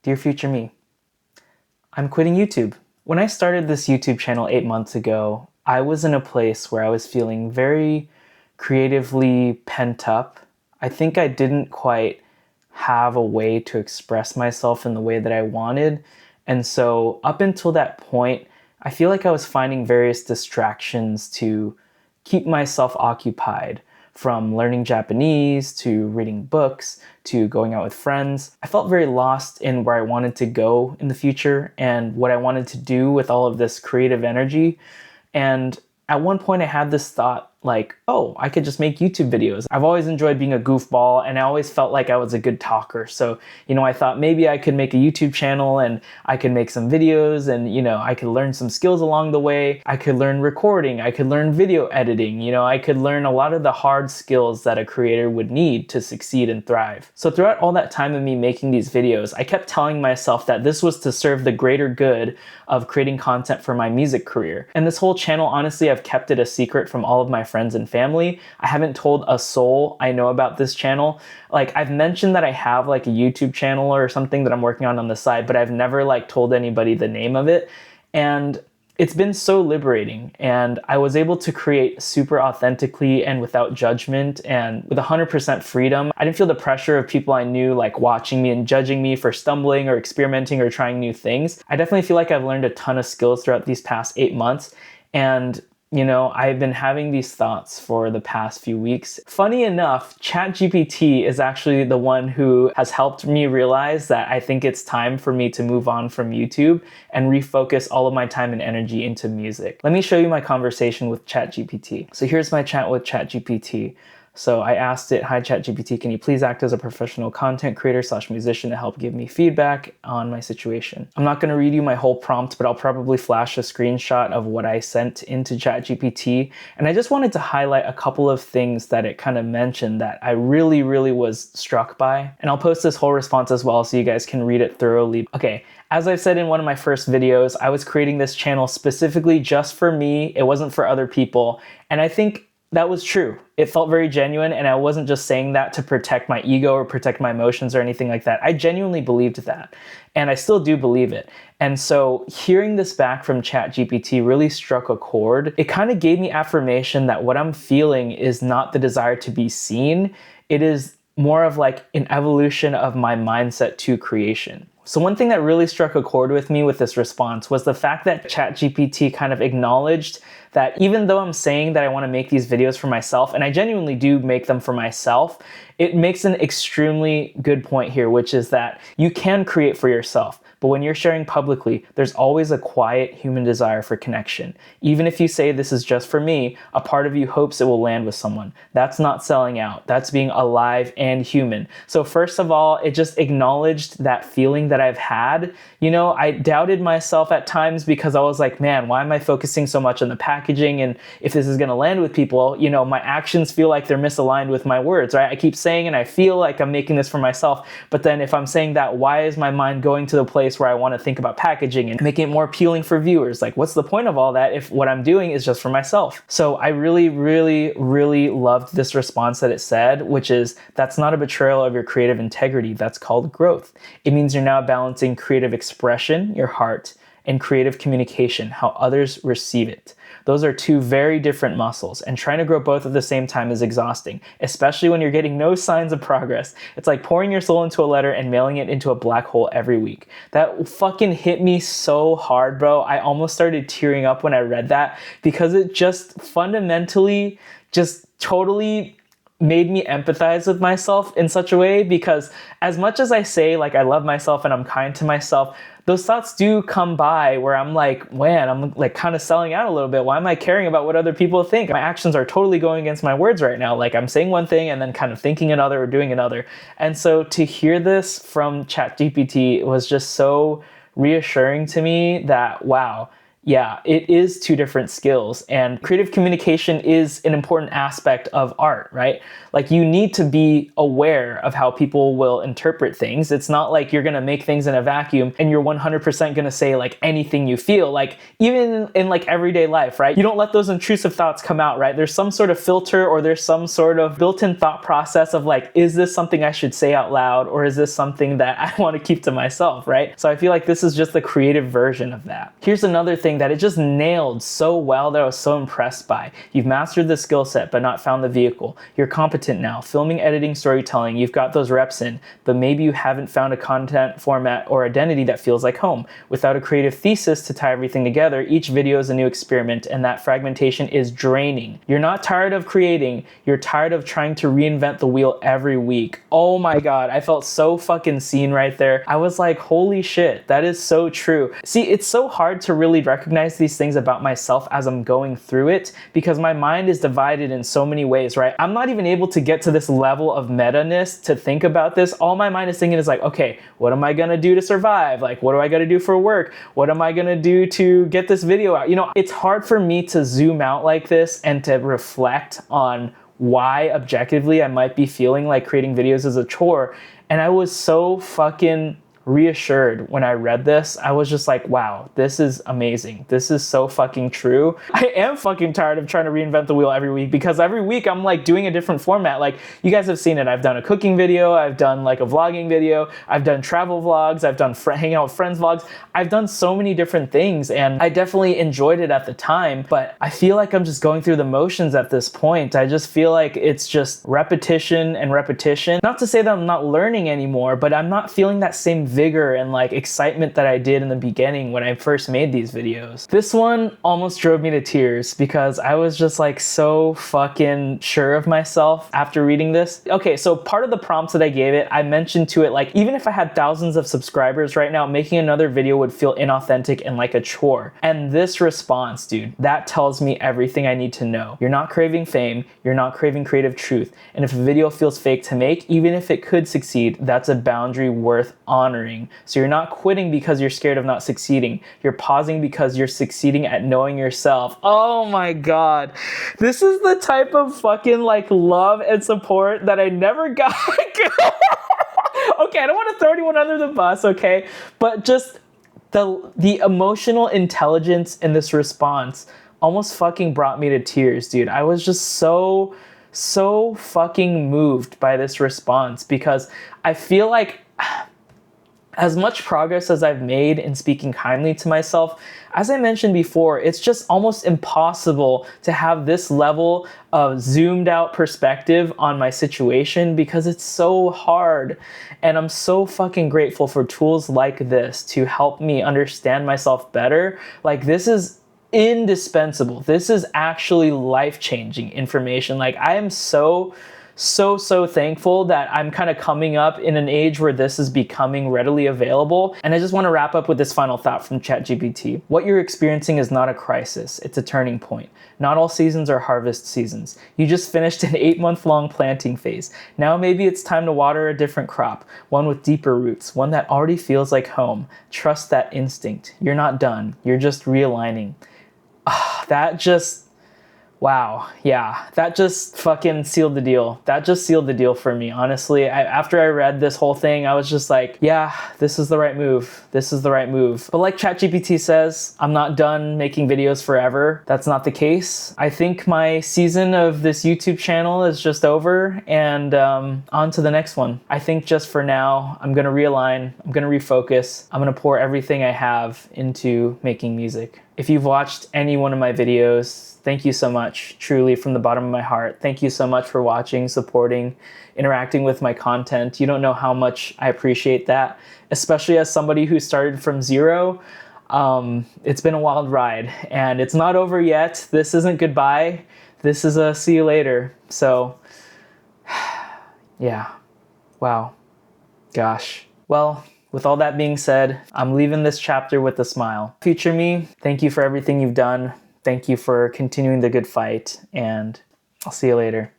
Dear future me, I'm quitting YouTube. When I started this YouTube channel 8 months ago, I was in a place where I was feeling very creatively pent up. I think I didn't quite have a way to express myself in the way that I wanted. And so up until that point, I feel like I was finding various distractions to keep myself occupied, from learning Japanese to reading books to going out with friends. I felt very lost in where I wanted to go in the future and what I wanted to do with all of this creative energy. And at one point I had this thought like, oh, I could just make YouTube videos. I've always enjoyed being a goofball and I always felt like I was a good talker. So, I thought maybe I could make a YouTube channel and I could make some videos and, I could learn some skills along the way. I could learn recording. I could learn video editing. I could learn a lot of the hard skills that a creator would need to succeed and thrive. So throughout all that time of me making these videos, I kept telling myself that this was to serve the greater good of creating content for my music career. And this whole channel, honestly, I've kept it a secret from all of my friends and family. I haven't told a soul I know about this channel. Like, I've mentioned that I have like a YouTube channel or something that I'm working on the side, but I've never told anybody the name of it. And it's been so liberating, and I was able to create super authentically and without judgment and with 100% freedom. I didn't feel the pressure of people I knew watching me and judging me for stumbling or experimenting or trying new things. I definitely feel like I've learned a ton of skills throughout these past 8 months, and I've been having these thoughts for the past few weeks. Funny enough, ChatGPT is actually the one who has helped me realize that I think it's time for me to move on from YouTube and refocus all of my time and energy into music. Let me show you my conversation with ChatGPT. So here's my chat with ChatGPT. So I asked it, hi ChatGPT, can you please act as a professional content creator / musician to help give me feedback on my situation? I'm not going to read you my whole prompt, but I'll probably flash a screenshot of what I sent into ChatGPT. And I just wanted to highlight a couple of things that it kind of mentioned that I really was struck by. And I'll post this whole response as well so you guys can read it thoroughly. Okay. As I've said in one of my first videos, I was creating this channel specifically just for me. It wasn't for other people. And I think that was true. It felt very genuine, and I wasn't just saying that to protect my ego or protect my emotions or anything like that. I genuinely believed that, and I still do believe it. And so hearing this back from ChatGPT really struck a chord. It kind of gave me affirmation that what I'm feeling is not the desire to be seen. It is more of an evolution of my mindset to creation. So one thing that really struck a chord with me with this response was the fact that ChatGPT kind of acknowledged that even though I'm saying that I want to make these videos for myself, and I genuinely do make them for myself, it makes an extremely good point here, which is that you can create for yourself. But when you're sharing publicly, there's always a quiet human desire for connection. Even if you say this is just for me, a part of you hopes it will land with someone. That's not selling out. That's being alive and human. So first of all, it just acknowledged that feeling that I've had. I doubted myself at times because I was like, man, why am I focusing so much on the packaging? And if this is going to land with people, my actions feel like they're misaligned with my words, right? I keep saying and I feel like I'm making this for myself. But then if I'm saying that, why is my mind going to the place where I want to think about packaging and making it more appealing for viewers? What's the point of all that if what I'm doing is just for myself? So I really loved this response that it said, which is, that's not a betrayal of your creative integrity. That's called growth. It means you're now balancing creative expression, your heart, and creative communication, how others receive it. Those are two very different muscles, and trying to grow both at the same time is exhausting, especially when you're getting no signs of progress. It's like pouring your soul into a letter and mailing it into a black hole every week. That fucking hit me so hard, bro. I almost started tearing up when I read that because it just fundamentally just totally made me empathize with myself in such a way, because as much as I say I love myself and I'm kind to myself, those thoughts do come by where I'm like, man, I'm kind of selling out a little bit. Why am I caring about what other people think? My actions are totally going against my words right now. I'm saying one thing and then kind of thinking another or doing another. And so to hear this from ChatGPT was just so reassuring to me that, wow, yeah, it is two different skills. And creative communication is an important aspect of art, right? Like you need to be aware of how people will interpret things. It's not like you're gonna make things in a vacuum and you're 100% gonna say like anything you feel. Like even in like everyday life, right? You don't let those intrusive thoughts come out, right? There's some sort of filter or there's some sort of built-in thought process of like, is this something I should say out loud or is this something that I want to keep to myself, right? So I feel like this is just the creative version of that. Here's another thing that it just nailed so well that I was so impressed by. You've mastered the skill set but not found the vehicle. You're competent now. Filming, editing, storytelling, you've got those reps in, but maybe you haven't found a content format or identity that feels like home. Without a creative thesis to tie everything together, each video is a new experiment and that fragmentation is draining. You're not tired of creating, you're tired of trying to reinvent the wheel every week. Oh my God, I felt so fucking seen right there. I was like, holy shit, that is so true. See, it's so hard to really recognize these things about myself as I'm going through it because my mind is divided in so many ways, right? I'm not even able to get to this level of meta-ness to think about this. All my mind is thinking is like, okay, what am I gonna do to survive? Like, what do I gotta do for work? What am I gonna do to get this video out? You know, it's hard for me to zoom out like this and to reflect on why objectively I might be feeling like creating videos is a chore. And I was so fucking reassured when I read this. I was just like, wow, this is amazing. This is so fucking true. I am fucking tired of trying to reinvent the wheel every week because every week I'm like doing a different format. Like you guys have seen it. I've done a cooking video. I've done like a vlogging video. I've done travel vlogs. I've done hang out with friends vlogs. I've done so many different things and I definitely enjoyed it at the time, but I feel like I'm just going through the motions at this point. I just feel like it's just repetition and repetition. Not to say that I'm not learning anymore, but I'm not feeling that same vigor and like excitement that I did in the beginning when I first made these videos. This one almost drove me to tears because I was just like so fucking sure of myself after reading this. Okay, so part of the prompts that I gave it, I mentioned to it like, even if I had thousands of subscribers right now, making another video would feel inauthentic and like a chore. And this response, dude, that tells me everything I need to know. You're not craving fame, you're not craving creative truth. And if a video feels fake to make, even if it could succeed, that's a boundary worth honoring. So you're not quitting because you're scared of not succeeding. You're pausing because you're succeeding at knowing yourself. Oh my God. This is the type of fucking like love and support that I never got. Okay, I don't want to throw anyone under the bus, okay? But just the emotional intelligence in this response almost fucking brought me to tears, dude. I was just so fucking moved by this response because I feel like as much progress as I've made in speaking kindly to myself, as I mentioned before, it's just almost impossible to have this level of zoomed out perspective on my situation because it's so hard. And I'm so fucking grateful for tools like this to help me understand myself better. Like this is indispensable. This is actually life-changing information. Like I am so thankful that I'm kind of coming up in an age where this is becoming readily available. And I just want to wrap up with this final thought from ChatGPT. What you're experiencing is not a crisis, it's a turning point. Not all seasons are harvest seasons. You just finished an 8-month-long planting phase. Now maybe it's time to water a different crop, one with deeper roots, one that already feels like home. Trust that instinct. You're not done. You're just realigning. That just... wow, yeah, that just fucking sealed the deal. That just sealed the deal for me, honestly. After I read this whole thing, I was just like, yeah, this is the right move. This is the right move. But like ChatGPT says, I'm not done making videos forever. That's not the case. I think my season of this YouTube channel is just over and on to the next one. I think just for now, I'm gonna realign, I'm gonna refocus, I'm gonna pour everything I have into making music. If you've watched any one of my videos, thank you so much, truly from the bottom of my heart. Thank you so much for watching, supporting, interacting with my content. You don't know how much I appreciate that, especially as somebody who started from zero. It's been a wild ride and it's not over yet. This isn't goodbye. This is a see you later. So yeah, wow, gosh. Well, with all that being said, I'm leaving this chapter with a smile. Future me, thank you for everything you've done. Thank you for continuing the good fight, and I'll see you later.